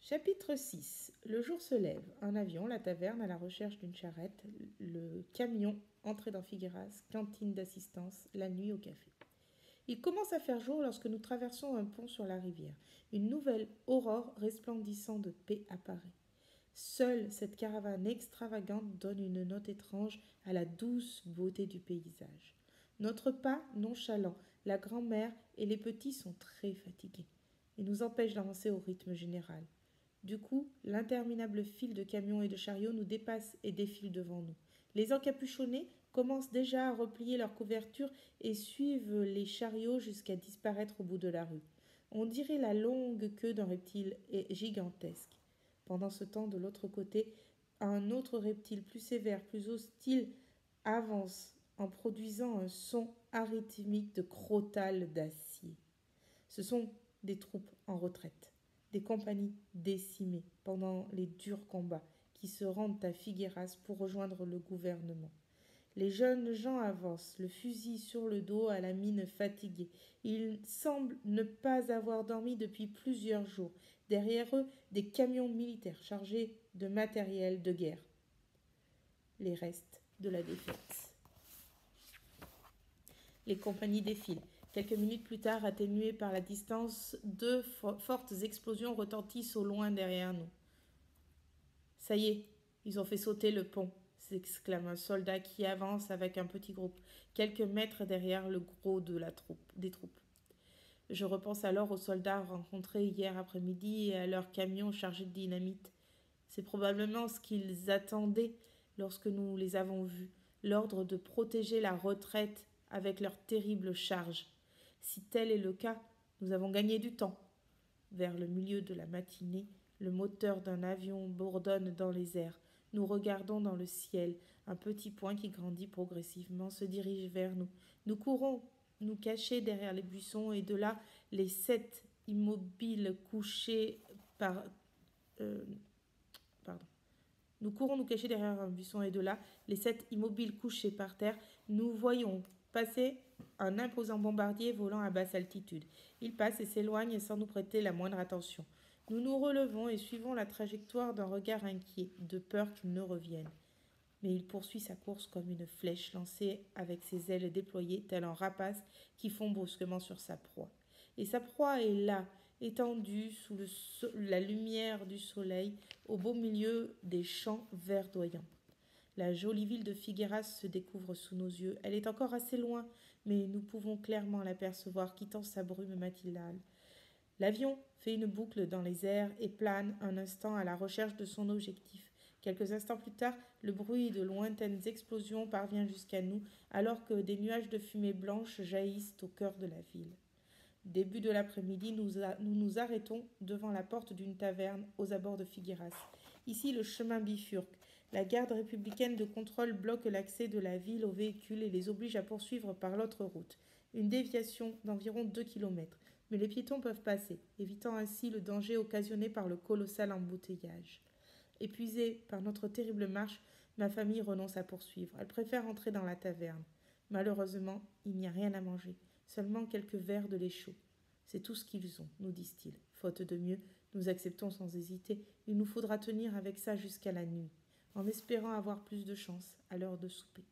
Chapitre 6. Le jour se lève. Un avion, la taverne, à la recherche d'une charrette, le camion, entrée dans Figueras, cantine d'assistance, la nuit au café. Il commence à faire jour lorsque nous traversons un pont sur la rivière. Une nouvelle aurore resplendissant de paix apparaît. Seule cette caravane extravagante donne une note étrange à la douce beauté du paysage. Notre pas nonchalant, la grand-mère et les petits sont très fatigués et nous empêchent d'avancer au rythme général. Du coup, l'interminable file de camions et de chariots nous dépasse et défile devant nous. Les encapuchonnés commencent déjà à replier leurs couvertures et suivent les chariots jusqu'à disparaître au bout de la rue. On dirait la longue queue d'un reptile gigantesque. Pendant ce temps, de l'autre côté, un autre reptile plus sévère, plus hostile, avance en produisant un son arythmique de crotale d'acier. Ce sont des troupes en retraite, des compagnies décimées pendant les durs combats qui se rendent à Figueras pour rejoindre le gouvernement. Les jeunes gens avancent, le fusil sur le dos, à la mine fatiguée. Ils semblent ne pas avoir dormi depuis plusieurs jours. Derrière eux, des camions militaires chargés de matériel de guerre. Les restes de la défaite. Les compagnies défilent. Quelques minutes plus tard, atténuées par la distance, deux fortes explosions retentissent au loin derrière nous. « Ça y est, ils ont fait sauter le pont », s'exclame un soldat qui avance avec un petit groupe, quelques mètres derrière le gros de des troupes. Je repense alors aux soldats rencontrés hier après-midi et à leurs camions chargés de dynamite. C'est probablement ce qu'ils attendaient lorsque nous les avons vus, l'ordre de protéger la retraite avec leur terrible charge. Si tel est le cas, nous avons gagné du temps. Vers le milieu de la matinée, le moteur d'un avion bourdonne dans les airs. Nous regardons dans le ciel. Un petit point qui grandit progressivement se dirige vers nous. Nous courons nous cacher derrière les buissons et de là, les 7 immobiles couchés par... Nous courons nous cacher derrière un buisson et de là, les 7 immobiles couchés par terre, nous voyons passer un imposant bombardier volant à basse altitude. Il passe et s'éloigne sans nous prêter la moindre attention. Nous nous relevons et suivons la trajectoire d'un regard inquiet, de peur qu'il ne revienne. Mais il poursuit sa course comme une flèche lancée avec ses ailes déployées, tel un rapace qui fond brusquement sur sa proie. Et sa proie est là, étendue sous la lumière du soleil, au beau milieu des champs verdoyants. La jolie ville de Figueras se découvre sous nos yeux. Elle est encore assez loin, mais nous pouvons clairement l'apercevoir quittant sa brume matinale. L'avion fait une boucle dans les airs et plane un instant à la recherche de son objectif. Quelques instants plus tard, le bruit de lointaines explosions parvient jusqu'à nous, alors que des nuages de fumée blanche jaillissent au cœur de la ville. Début de l'après-midi, nous nous arrêtons devant la porte d'une taverne aux abords de Figueras. Ici, le chemin bifurque. La garde républicaine de contrôle bloque l'accès de la ville aux véhicules et les oblige à poursuivre par l'autre route. Une déviation d'environ 2 km. Mais les piétons peuvent passer, évitant ainsi le danger occasionné par le colossal embouteillage. Épuisée par notre terrible marche, ma famille renonce à poursuivre. Elle préfère entrer dans la taverne. Malheureusement, il n'y a rien à manger, seulement quelques verres de lait chaud. C'est tout ce qu'ils ont, nous disent-ils. Faute de mieux, nous acceptons sans hésiter. Il nous faudra tenir avec ça jusqu'à la nuit, en espérant avoir plus de chance à l'heure de souper.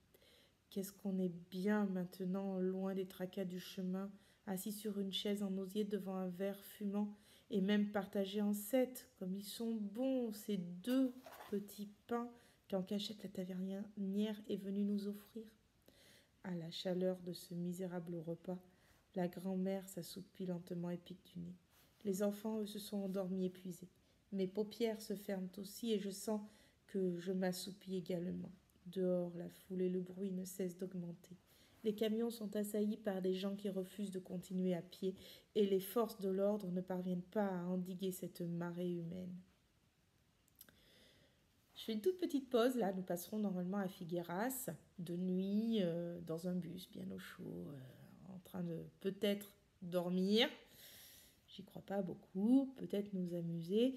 Qu'est-ce qu'on est bien maintenant, loin des tracas du chemin, assis sur une chaise en osier devant un verre fumant, et même partagés en 7, comme ils sont bons, ces 2 petits pains qu'en cachette la tavernière est venue nous offrir. À la chaleur de ce misérable repas, la grand-mère s'assoupit lentement et pique du nez. Les enfants, eux, se sont endormis épuisés. Mes paupières se ferment aussi et je sens que je m'assoupis également. Dehors, la foule et le bruit ne cessent d'augmenter. Les camions sont assaillis par des gens qui refusent de continuer à pied et les forces de l'ordre ne parviennent pas à endiguer cette marée humaine. Je fais une toute petite pause, là, nous passerons normalement à Figueras, de nuit, dans un bus, bien au chaud, en train de peut-être dormir. J'y crois pas beaucoup, peut-être nous amuser.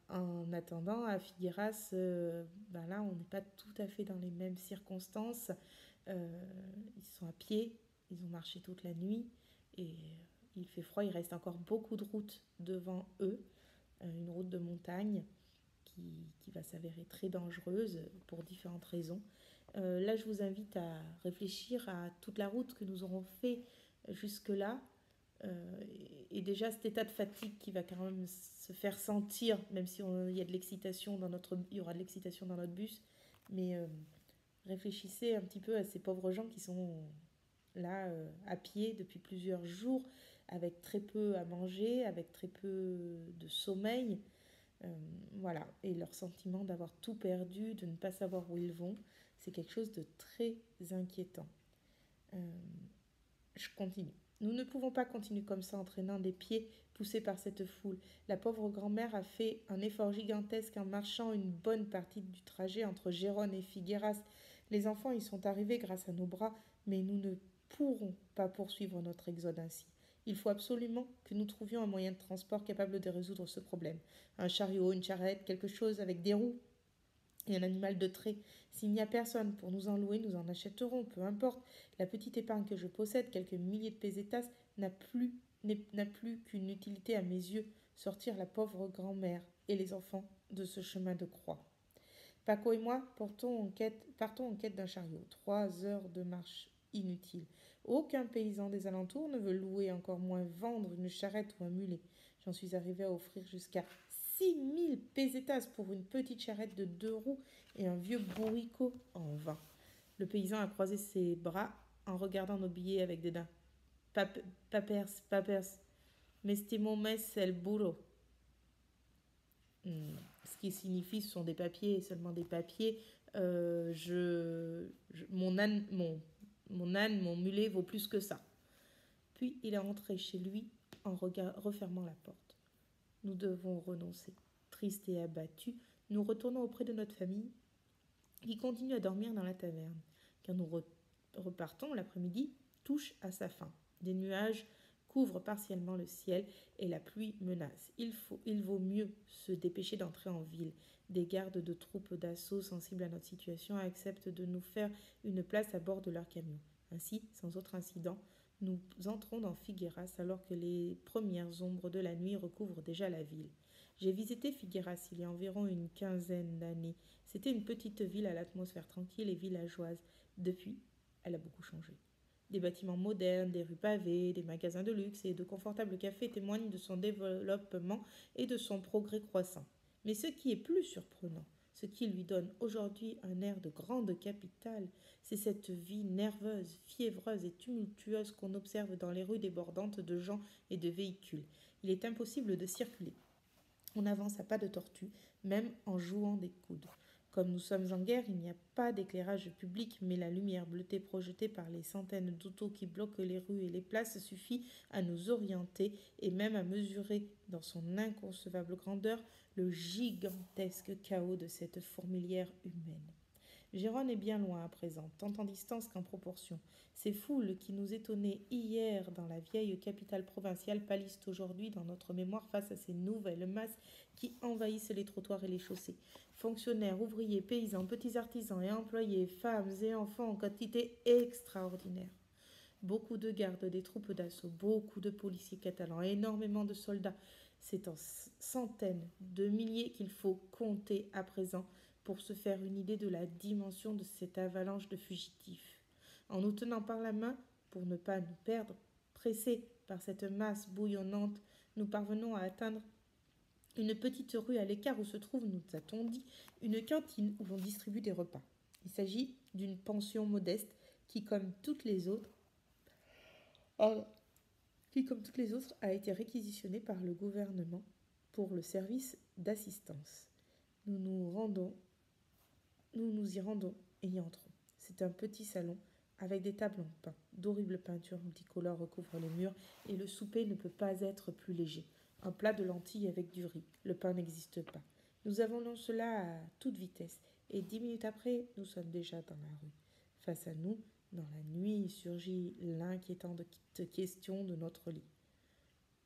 En attendant, à Figueras, là, on n'est pas tout à fait dans les mêmes circonstances. Ils sont à pied, ils ont marché toute la nuit et il fait froid, il reste encore beaucoup de route devant eux. une route de montagne qui va s'avérer très dangereuse pour différentes raisons. Là, je vous invite à réfléchir à toute la route que nous aurons fait jusque-là. Et déjà cet état de fatigue qui va quand même se faire sentir, même si il y a de l'excitation il y aura de l'excitation dans notre bus, mais réfléchissez un petit peu à ces pauvres gens qui sont là à pied depuis plusieurs jours, avec très peu à manger, avec très peu de sommeil, voilà, et leur sentiment d'avoir tout perdu, de ne pas savoir où ils vont, c'est quelque chose de très inquiétant. Euh, je continue. Nous ne pouvons pas continuer comme ça, entraînant des pieds poussés par cette foule. La pauvre grand-mère a fait un effort gigantesque en marchant une bonne partie du trajet entre Gérone et Figueras. Les enfants y sont arrivés grâce à nos bras, mais nous ne pourrons pas poursuivre notre exode ainsi. Il faut absolument que nous trouvions un moyen de transport capable de résoudre ce problème. Un chariot, une charrette, quelque chose avec des roues et un animal de trait. S'il n'y a personne pour nous en louer, nous en achèterons, peu importe. La petite épargne que je possède, quelques milliers de pesetas, n'a plus qu'une utilité à mes yeux, sortir la pauvre grand-mère et les enfants de ce chemin de croix. Paco et moi partons en quête d'un chariot. 3 heures de marche inutile. Aucun paysan des alentours ne veut louer, encore moins vendre une charrette ou un mulet. J'en suis arrivé à offrir jusqu'à 6000 pesetas pour une petite charrette de 2 roues et un vieux bourricot en vain. Le paysan a croisé ses bras en regardant nos billets avec dédain. Papers, m'estimo mes el burro. Ce qui signifie ce sont des papiers, seulement des papiers. Mon âne, mon mulet vaut plus que ça. Puis il est rentré chez lui en refermant la porte. Nous devons renoncer. Tristes et abattus, nous retournons auprès de notre famille qui continue à dormir dans la taverne. Quand nous repartons, l'après-midi touche à sa fin. Des nuages couvrent partiellement le ciel et la pluie menace. Il vaut mieux se dépêcher d'entrer en ville. Des gardes de troupes d'assaut sensibles à notre situation acceptent de nous faire une place à bord de leur camion. Ainsi, sans autre incident, nous entrons dans Figueras alors que les premières ombres de la nuit recouvrent déjà la ville. J'ai visité Figueras il y a environ une quinzaine d'années. C'était une petite ville à l'atmosphère tranquille et villageoise. Depuis, elle a beaucoup changé. Des bâtiments modernes, des rues pavées, des magasins de luxe et de confortables cafés témoignent de son développement et de son progrès croissant. Mais ce qui est plus surprenant, ce qui lui donne aujourd'hui un air de grande capitale, c'est cette vie nerveuse, fiévreuse et tumultueuse qu'on observe dans les rues débordantes de gens et de véhicules. Il est impossible de circuler. On avance à pas de tortue, même en jouant des coudes. Comme nous sommes en guerre, il n'y a pas d'éclairage public, mais la lumière bleutée projetée par les centaines d'autos qui bloquent les rues et les places suffit à nous orienter et même à mesurer dans son inconcevable grandeur le gigantesque chaos de cette fourmilière humaine. Gérone est bien loin à présent, tant en distance qu'en proportion. Ces foules qui nous étonnaient hier dans la vieille capitale provinciale pâlissent aujourd'hui dans notre mémoire face à ces nouvelles masses qui envahissent les trottoirs et les chaussées. Fonctionnaires, ouvriers, paysans, petits artisans et employés, femmes et enfants en quantité extraordinaire. Beaucoup de gardes des troupes d'assaut, beaucoup de policiers catalans, énormément de soldats. C'est en centaines de milliers qu'il faut compter à présent pour se faire une idée de la dimension de cette avalanche de fugitifs. En nous tenant par la main, pour ne pas nous perdre, pressés par cette masse bouillonnante, nous parvenons à atteindre une petite rue à l'écart où se trouve, nous a-t-on dit, une cantine où l'on distribue des repas. Il s'agit d'une pension modeste qui, comme toutes les autres, a été réquisitionnée par le gouvernement pour le service d'assistance. Nous nous y rendons et y entrons. C'est un petit salon avec des tables en pain. D'horribles peintures multicolores recouvrent les murs et le souper ne peut pas être plus léger. Un plat de lentilles avec du riz. Le pain n'existe pas. Nous avalons cela à toute vitesse et 10 minutes après, nous sommes déjà dans la rue. Face à nous, dans la nuit, surgit l'inquiétante question de notre lit.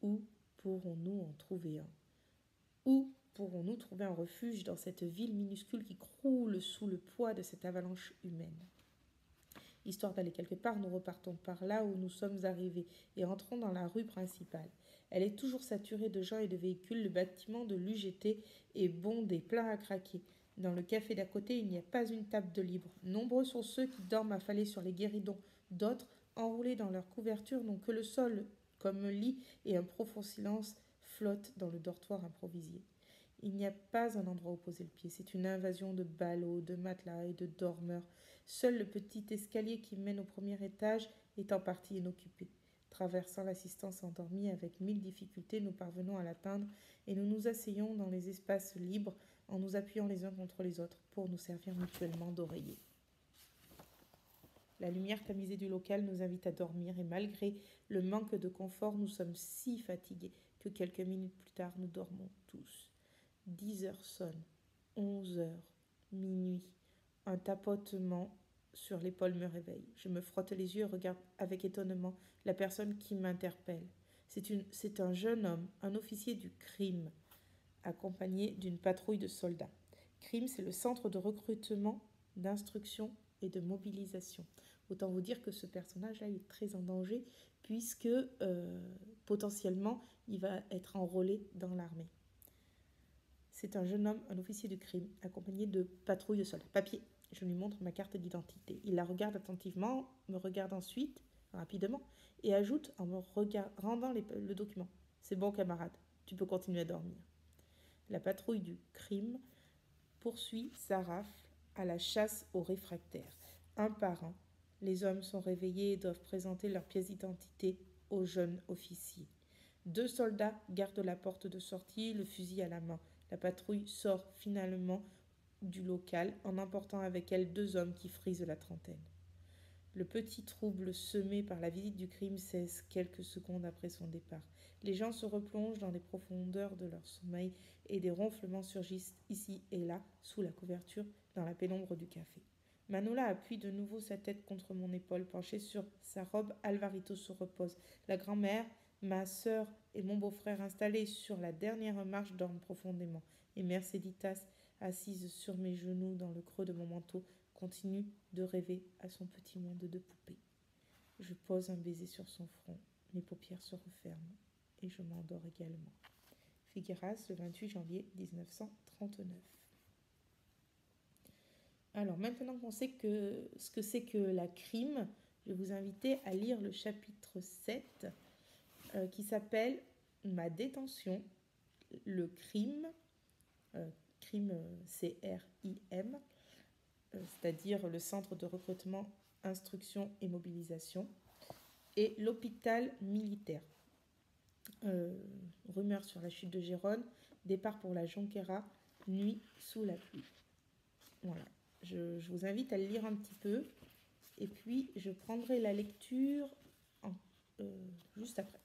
Où pourrons-nous en trouver un ? Où pourrons-nous trouver un refuge dans cette ville minuscule qui croule sous le poids de cette avalanche humaine ? Histoire d'aller quelque part, nous repartons par là où nous sommes arrivés et entrons dans la rue principale. Elle est toujours saturée de gens et de véhicules. Le bâtiment de l'UGT est bondé, plein à craquer. Dans le café d'à côté, il n'y a pas une table de libre. Nombreux sont ceux qui dorment affalés sur les guéridons. D'autres, enroulés dans leurs couvertures, n'ont que le sol comme lit et un profond silence flotte dans le dortoir improvisé. Il n'y a pas un endroit où poser le pied. C'est une invasion de ballots, de matelas et de dormeurs. Seul le petit escalier qui mène au premier étage est en partie inoccupé. Traversant l'assistance endormie avec 1000 difficultés, nous parvenons à l'atteindre et nous nous asseyons dans les espaces libres en nous appuyant les uns contre les autres pour nous servir mutuellement d'oreiller. La lumière tamisée du local nous invite à dormir et malgré le manque de confort, nous sommes si fatigués que quelques minutes plus tard, nous dormons tous. 10 heures sonnent, 11 heures, minuit. Un tapotement sur l'épaule me réveille. Je me frotte les yeux et regarde avec étonnement la personne qui m'interpelle. C'est un jeune homme, un officier du crime, accompagné d'une patrouille de soldats. Crime, c'est le centre de recrutement, d'instruction et de mobilisation. Autant vous dire que ce personnage-là est très en danger puisque potentiellement il va être enrôlé dans l'armée. C'est un jeune homme, un officier du crime, accompagné de patrouilles de soldats. Papier. Je lui montre ma carte d'identité. Il la regarde attentivement, me regarde ensuite, rapidement, et ajoute en me rendant le document. C'est bon, camarade, tu peux continuer à dormir. La patrouille du crime poursuit sa rafle à la chasse aux réfractaires. Un par un, les hommes sont réveillés et doivent présenter leurs pièces d'identité au jeune officier. 2 soldats gardent la porte de sortie, le fusil à la main. La patrouille sort finalement du local en emportant avec elle 2 hommes qui frisent la trentaine. Le petit trouble semé par la visite du crime cesse quelques secondes après son départ. Les gens se replongent dans les profondeurs de leur sommeil et des ronflements surgissent ici et là, sous la couverture, dans la pénombre du café. Manola appuie de nouveau sa tête contre mon épaule, penchée sur sa robe. Alvarito se repose. La grand-mère, ma sœur et mon beau-frère installés sur la dernière marche dorment profondément. Et Merceditas, assise sur mes genoux dans le creux de mon manteau, continue de rêver à son petit monde de poupée. Je pose un baiser sur son front. Mes paupières se referment et je m'endors également. Figueras, le 28 janvier 1939. Alors, maintenant qu'on sait ce que c'est que la crime, je vais vous inviter à lire le chapitre 7 qui s'appelle « Ma détention, le crime », crime C-R-I-M, c'est-à-dire le centre de recrutement, instruction et mobilisation, et l'hôpital militaire. Rumeur sur la chute de Gérone, départ pour la Jonquera, nuit sous la pluie. Voilà. Je vous invite à le lire un petit peu et puis je prendrai la lecture juste après.